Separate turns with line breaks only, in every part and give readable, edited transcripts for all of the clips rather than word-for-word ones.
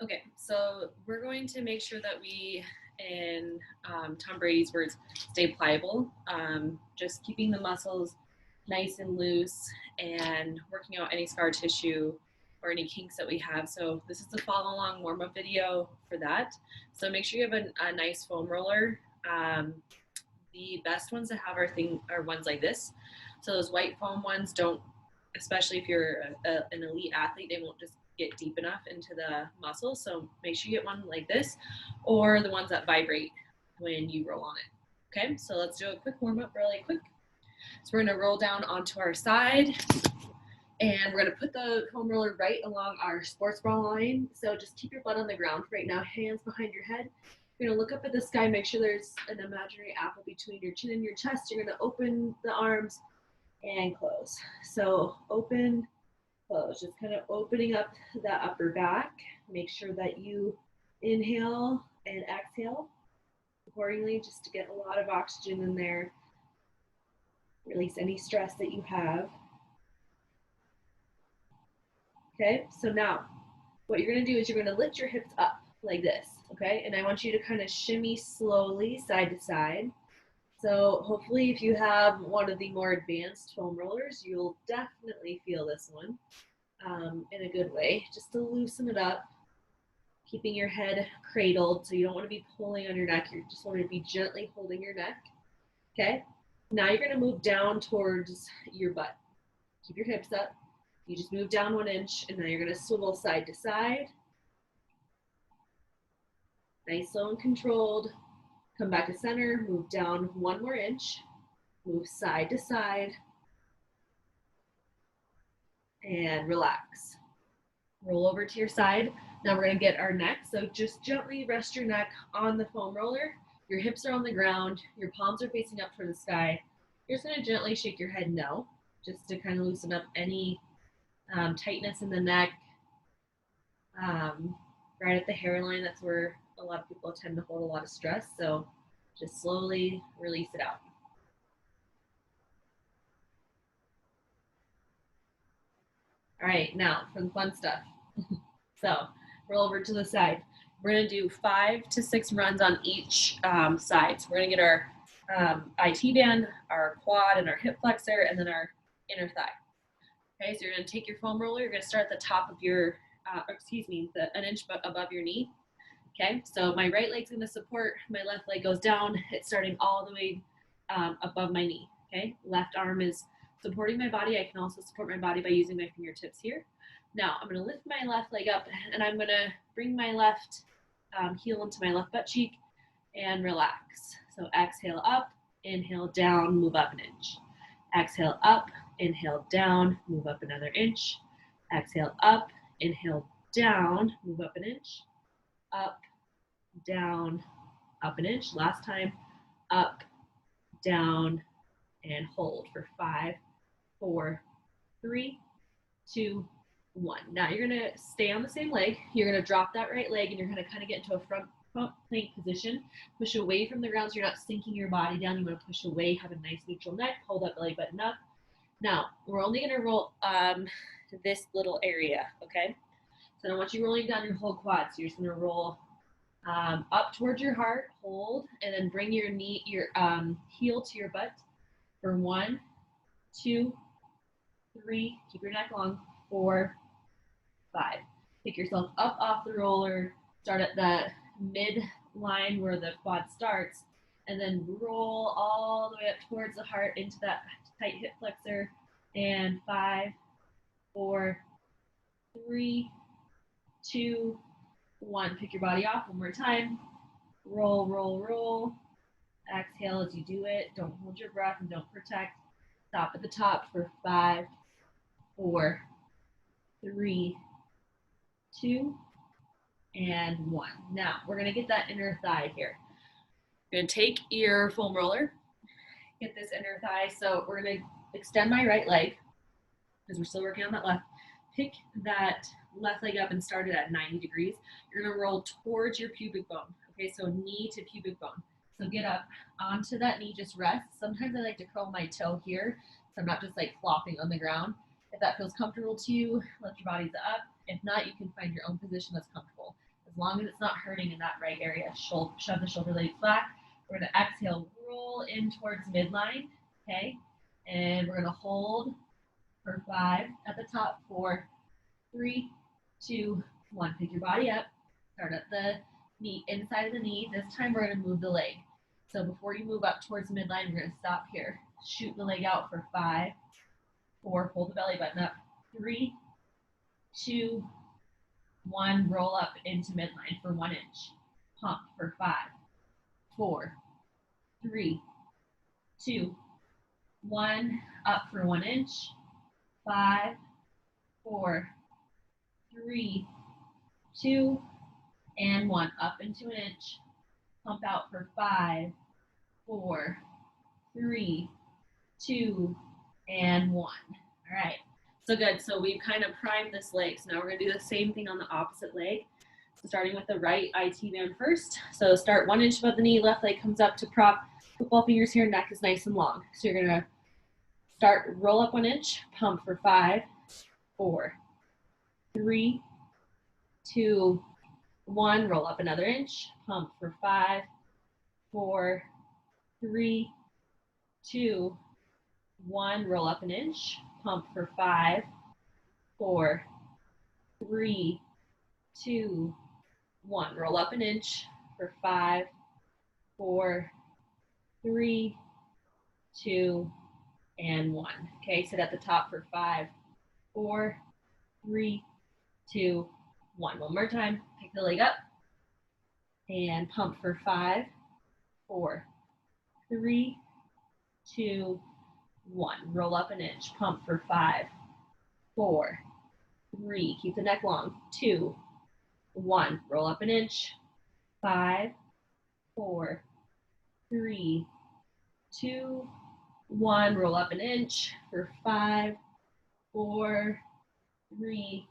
Okay, so we're going to make sure that we, in Tom Brady's words, stay pliable. Just keeping the muscles nice and loose and working out any scar tissue or any kinks that we have. So this is the follow along warm up video for that. So make sure you have a nice foam roller. The best ones to have are ones like this. So those white foam ones don't, especially if you're an elite athlete, they won't just get deep enough into the muscle. So make sure you get one like this, or the ones that vibrate when you roll on it. Okay, so let's do a quick warm up really quick. So we're gonna roll down onto our side, and we're gonna put the foam roller right along our sports bra line. So just keep your butt on the ground right now, hands behind your head. You're gonna look up at the sky, make sure there's an imaginary apple between your chin and your chest. You're gonna open the arms and close. So open, close, just kind of opening up the upper back. Make sure that you inhale and exhale accordingly, just to get a lot of oxygen in there. Release any stress that you have. Okay, so now what you're gonna do is you're gonna lift your hips up like this, okay? And I want you to kind of shimmy slowly side to side. So hopefully if you have one of the more advanced foam rollers, you'll definitely feel this one in a good way, just to loosen it up, keeping your head cradled. So you don't want to be pulling on your neck. You just want to be gently holding your neck. Okay. Now you're going to move down towards your butt. Keep your hips up. You just move down 1 inch, and now you're going to swivel side to side. Nice, slow, and controlled. Come back to center. Move down 1 more inch. Move side to side. And relax. Roll over to your side. Now we're going to get our neck. So just gently rest your neck on the foam roller. Your hips are on the ground. Your palms are facing up toward the sky. You're just going to gently shake your head no, just to kind of loosen up any tightness in the neck. Right at the hairline, that's where a lot of people tend to hold a lot of stress. So just slowly release it out. All right, now for the fun stuff. So roll over to the side. We're gonna do 5 to 6 runs on each side. So we're gonna get our IT band, our quad, and our hip flexor, and then our inner thigh. Okay, so you're gonna take your foam roller. You're gonna start at the top of your, an inch above your knee. Okay, so my right leg's gonna support, my left leg goes down. It's starting all the way above my knee. Okay, left arm is supporting my body. I can also support my body by using my fingertips here. Now I'm gonna lift my left leg up, and I'm gonna bring my left heel into my left butt cheek and relax. So exhale up, inhale down, move up 1 inch. Exhale up, inhale down, move up another inch. Exhale up, inhale down, move up 1 inch. Up, down, up 1 inch. Last time, up, down, and hold for 5, 4, 3, 2, 1. Now you're gonna stay on the same leg. You're gonna drop that right leg, and you're gonna kind of get into a front plank position. Push away from the ground so you're not sinking your body down. You want to push away, have a nice neutral neck, hold that belly button up. Now we're only gonna roll this little area, okay? So I don't want you rolling down your whole quad. So you're just gonna roll up towards your heart, hold, and then bring your heel to your butt for 1, 2, 3. Keep your neck long. 4, 5. Pick yourself up off the roller. Start at the mid line where the quad starts, and then roll all the way up towards the heart into that tight hip flexor. And 5, 4, 3, 2, 1. Pick your body off 1 more time. Roll, roll, roll. Exhale as you do it. Don't hold your breath and don't protect. Stop at the top for 5, 4, 3, 2, and 1. Now we're gonna get that inner thigh here. You're gonna take your foam roller, get this inner thigh. So we're gonna extend my right leg because we're still working on that left. Pick that left leg up and start it at 90 degrees. You're gonna roll towards your pubic bone. Okay, so knee to pubic bone. So get up onto that knee, just rest. Sometimes I like to curl my toe here, so I'm not just like flopping on the ground. If that feels comfortable to you, lift your bodies up. If not, you can find your own position that's comfortable. long as it's not hurting in that right area. Shove the shoulder blades back. We're gonna exhale, roll in towards midline, okay? And we're gonna hold for 5 at the top, 4, 3, 2, 1. Pick your body up, start at the knee, inside of the knee. This time we're gonna move the leg. So before you move up towards midline, we're gonna stop here. Shoot the leg out for 5, 4, pull the belly button up, 3, 2, 1, roll up into midline for 1 inch. Pump for 5, 4, 3, 2, 1, up for 1 inch. 5, 4, 3, 2, and 1. Up into an inch. Pump out for 5, 4, 3, 2, and 1. All right. So good. So we've kind of primed this leg. So now we're going to do the same thing on the opposite leg. So starting with the right IT band first. So start 1 inch above the knee. Left leg comes up to prop. Football fingers here. Neck is nice and long. So you're going to start, roll up 1 inch. Pump for 5, 4, 3, 2, 1. Roll up another inch. Pump for 5, 4, 3, 2, 1. Roll up an inch. Pump for 5, 4, 3, 2, 1. Roll up an inch for 5, 4, 3, 2, and 1. Okay, sit at the top for 5, 4, 3, 2, 1. One more time. Pick the leg up and pump for 5, 4, 3, 2, 1. Roll up an inch. Pump for 5, 4, 3. Keep the neck long. 2, 1. Roll up an inch. 5, 4, 3, 2, 1. Roll up an inch for 5, 4, 3,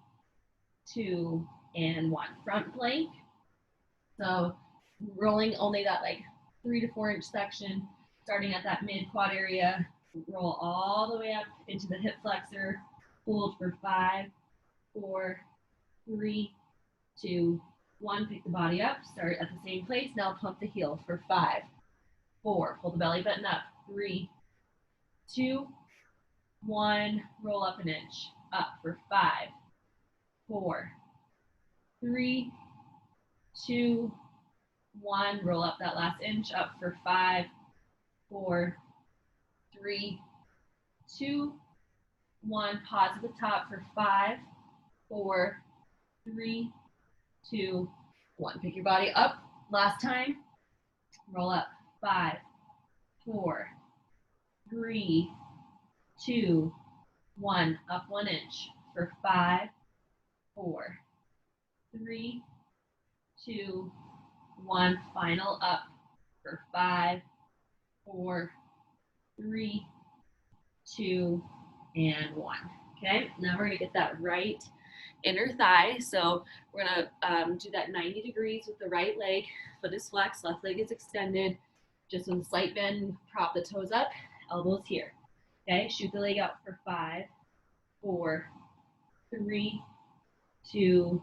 2, and 1. Front plank. So rolling only that like 3 to 4 inch section, starting at that mid quad area. Roll all the way up into the hip flexor. Hold for 5, 4, 3, 2, 1. Pick the body up. Start at the same place. Now pump the heel for 5, 4. Pull the belly button up. 3, 2, 1. Roll up an inch. Up for 5, 4, 3, 2, 1. Roll up that last inch. Up for 5, 4, 3, 2, 1. Pause at the top for 5, 4, 3, 2, 1. Pick your body up. Last time. Roll up. 5, 4, 3, 2, 1. Up 1 inch for 5, 4, 3, 2, 1. Final up for 5, 4, 3, 2, and 1. Okay, now we're gonna get that right inner thigh. So we're gonna do that 90 degrees with the right leg. Foot is flexed, left leg is extended. Just with a slight bend, prop the toes up, elbows here. Okay, shoot the leg out for 5, 4, 3, 2,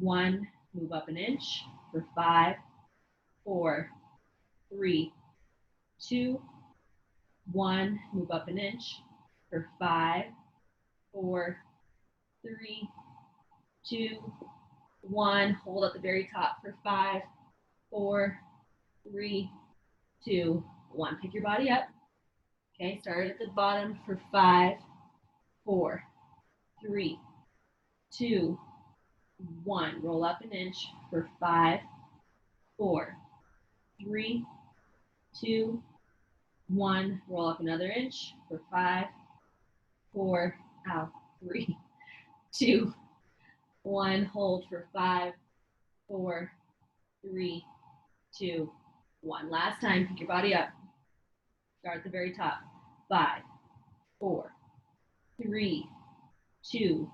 1. Move up an inch for 5, 4, 3, 2, 1. Move up an inch for 5, 4, 3, 2, 1. Hold at the very top for 5, 4, 3, 2, 1. Pick your body up. Okay, start at the bottom for 5, 4, 3, 2, 1. Roll up an inch for 5, 4, 3, 2, 1. Roll up another inch for 5, 4, 3, 2, 1. Hold for 5, 4, 3, 2, 1. Last time, pick your body up. Start at the very top. 5, 4, 3, 2,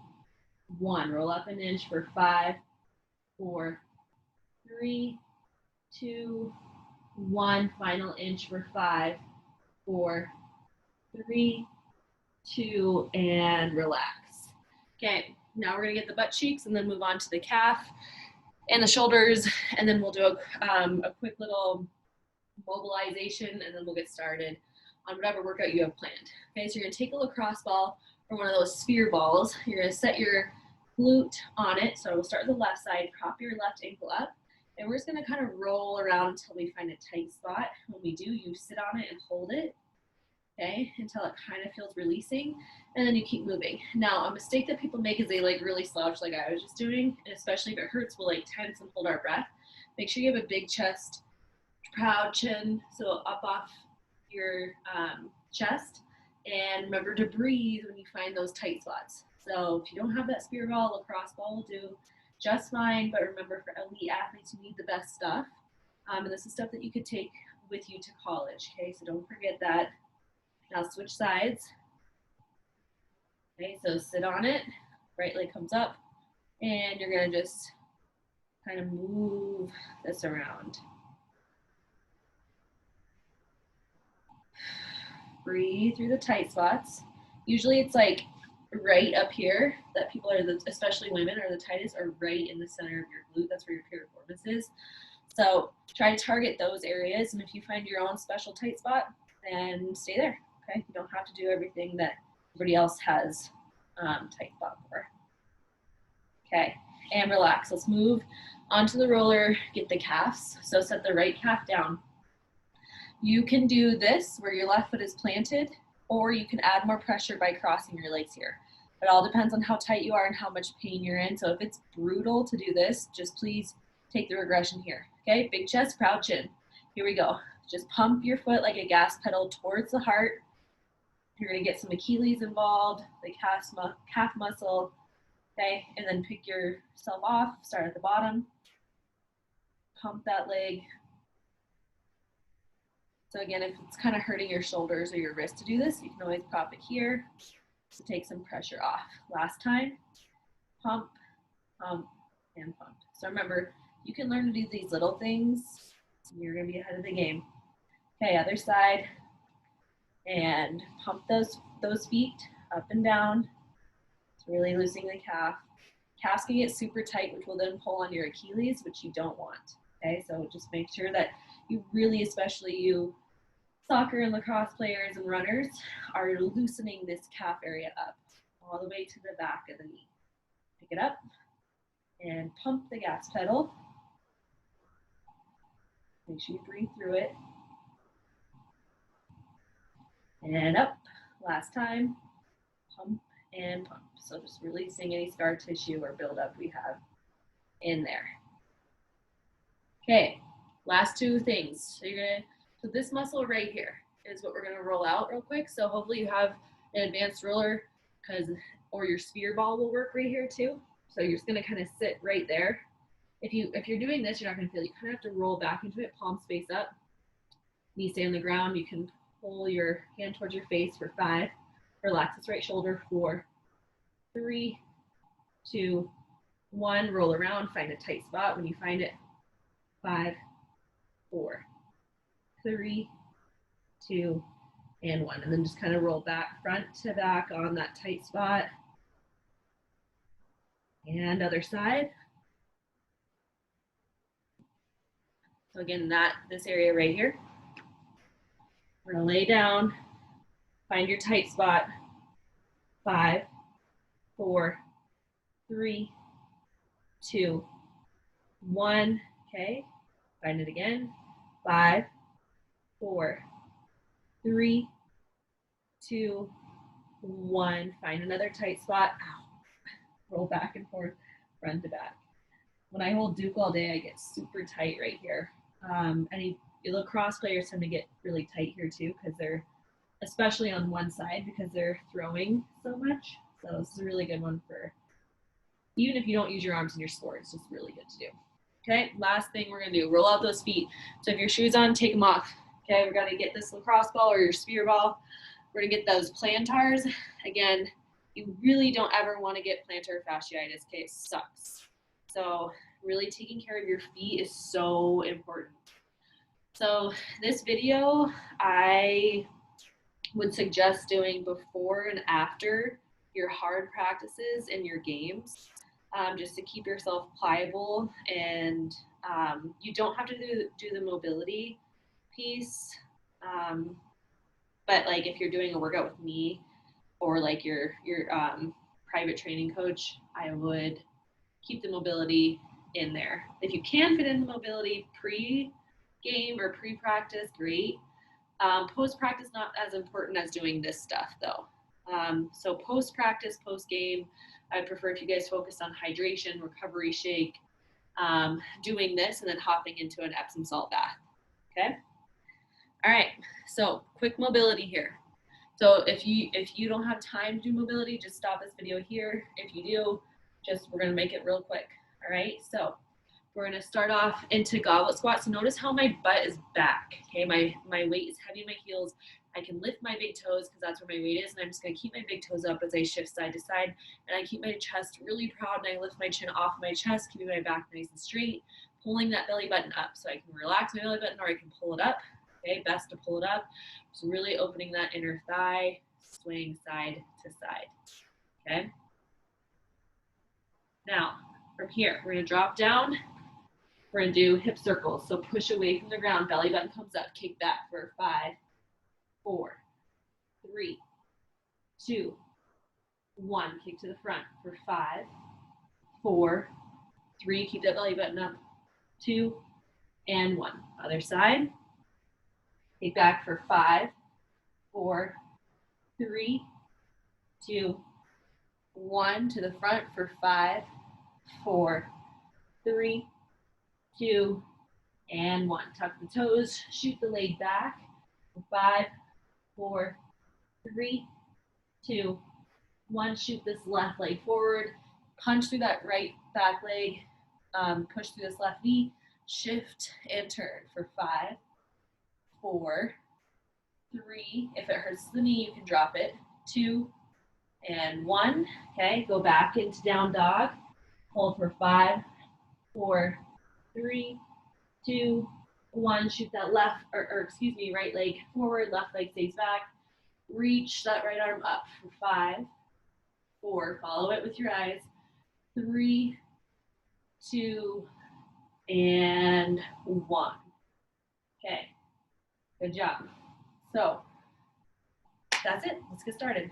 1. Roll up an inch for 5, 4, 3, 2, 1. Final inch for 5, 4, 3, 2, and relax. Okay, now we're gonna get the butt cheeks and then move on to the calf. and the shoulders, and then we'll do a quick little mobilization, and then we'll get started on whatever workout you have planned. Okay, so you're gonna take a lacrosse ball or one of those sphere balls. You're gonna set your glute on it. So we'll start with the left side, prop your left ankle up, and we're just gonna kind of roll around until we find a tight spot. When we do, you sit on it and hold it, okay, until it kind of feels releasing, and then you keep moving. Now, a mistake that people make is they like really slouch like I was just doing, and especially if it hurts, we'll like tense and hold our breath. Make sure you have a big chest, proud chin, so up off your chest, and remember to breathe when you find those tight spots. So if you don't have that spear ball, lacrosse ball will do just fine, but remember, for elite athletes, you need the best stuff, and this is stuff that you could take with you to college, okay, so don't forget that. Now switch sides. Okay, so sit on it, right leg comes up, and you're gonna just kind of move this around. Breathe through the tight spots. Usually it's like right up here that people are, especially women, are the tightest, or right in the center of your glute. That's where your piriformis is. So try to target those areas, and if you find your own special tight spot, then stay there. Okay, you don't have to do everything that everybody else has tight spot for. Okay, and relax. Let's move onto the roller, get the calves. So set the right calf down. You can do this where your left foot is planted, or you can add more pressure by crossing your legs here. It all depends on how tight you are and how much pain you're in. So if it's brutal to do this, just please take the regression here. Okay, big chest, proud chin. Here we go. Just pump your foot like a gas pedal towards the heart. You're gonna get some Achilles involved, the calf muscle, okay? And then pick yourself off, start at the bottom, pump that leg. So again, if it's kind of hurting your shoulders or your wrist to do this, you can always prop it here to take some pressure off. Last time, pump, pump, and pump. So remember, you can learn to do these little things, and you're gonna be ahead of the game. Okay, other side, and pump those feet up and down. It's really loosening the calf. Calves can get super tight, which will then pull on your Achilles, which you don't want. Okay, so just make sure that you really, especially you soccer and lacrosse players and runners, are loosening this calf area up all the way to the back of the knee. Pick it up and pump the gas pedal. Make sure you breathe through it. And up. Last time, pump and pump. So just releasing any scar tissue or buildup we have in there. Okay, last two things. So this muscle right here is what we're gonna roll out real quick. So hopefully you have an advanced roller, or your sphere ball will work right here too. So you're just gonna kind of sit right there. If you're doing this, you're not gonna feel it. You kind of have to roll back into it, palms face up, knee stay on the ground. You can pull your hand towards your face for 5. Relax this right shoulder. 4, 3, 2, 1. Roll around, find a tight spot. When you find it, 5, 4, 3, 2, and 1. And then just kind of roll back, front to back on that tight spot. And other side. So again, this area right here. We're gonna lay down, find your tight spot. 5, 4, 3, 2, 1. Okay, find it again. 5, 4, 3, 2, 1. Find another tight spot. Ow. Roll back and forth, front to back. When I hold Duke all day, I get super tight right here. Any lacrosse players tend to get really tight here too, because they're, especially on one side, because they're throwing so much. So this is a really good one for, even if you don't use your arms in your sport, it's just really good to do. Okay, last thing we're gonna do, roll out those feet. So if your shoes on, take them off. Okay, we're gonna get this lacrosse ball or your sphere ball. We're gonna get those plantars. Again, you really don't ever wanna get plantar fasciitis, okay, it sucks. So really taking care of your feet is so important. So this video, I would suggest doing before and after your hard practices and your games. just to keep yourself pliable. And you don't have to do the mobility piece. But like if you're doing a workout with me or like your private training coach, I would keep the mobility in there. If you can fit in the mobility pre-game or pre-practice, great. Post-practice not as important as doing this stuff though. So post-practice, post-game, I prefer if you guys focus on hydration, recovery shake, doing this, and then hopping into an Epsom salt bath. Okay. All right. So quick mobility here. So if you don't have time to do mobility, just stop this video here. If you do, we're gonna make it real quick. All right. So we're gonna start off into goblet squat. So notice how my butt is back. Okay, my weight is heavy in my heels. I can lift my big toes because that's where my weight is, and I'm just gonna keep my big toes up as I shift side to side, and I keep my chest really proud, and I lift my chin off my chest, keeping my back nice and straight, pulling that belly button up so I can relax my belly button or I can pull it up. Okay, best to pull it up. Just really opening that inner thigh, swaying side to side. Okay. Now, from here, we're gonna drop down. We're gonna do hip circles. So push away from the ground, belly button comes up, kick back for 5, 4, 3, 2, 1. Kick to the front for 5, 4, 3. Keep that belly button up. 2, and 1. Other side. Kick back for 5, 4, 3, 2, 1. To the front for 5, 4, 3, 2, and 1. Tuck the toes, shoot the leg back. 5, 4, 3, 2, 1. Shoot this left leg forward. Punch through that right back leg. Push through this left knee. Shift and turn for 5, 4, 3. If it hurts the knee, you can drop it. 2, and 1. Okay, go back into down dog. Hold for 5, 4, 3, 2, 1. Shoot that left, right leg forward, left leg stays back. Reach that right arm up for 5, 4. Follow it with your eyes. 3, 2, and 1. Okay, good job. So that's it. Let's get started.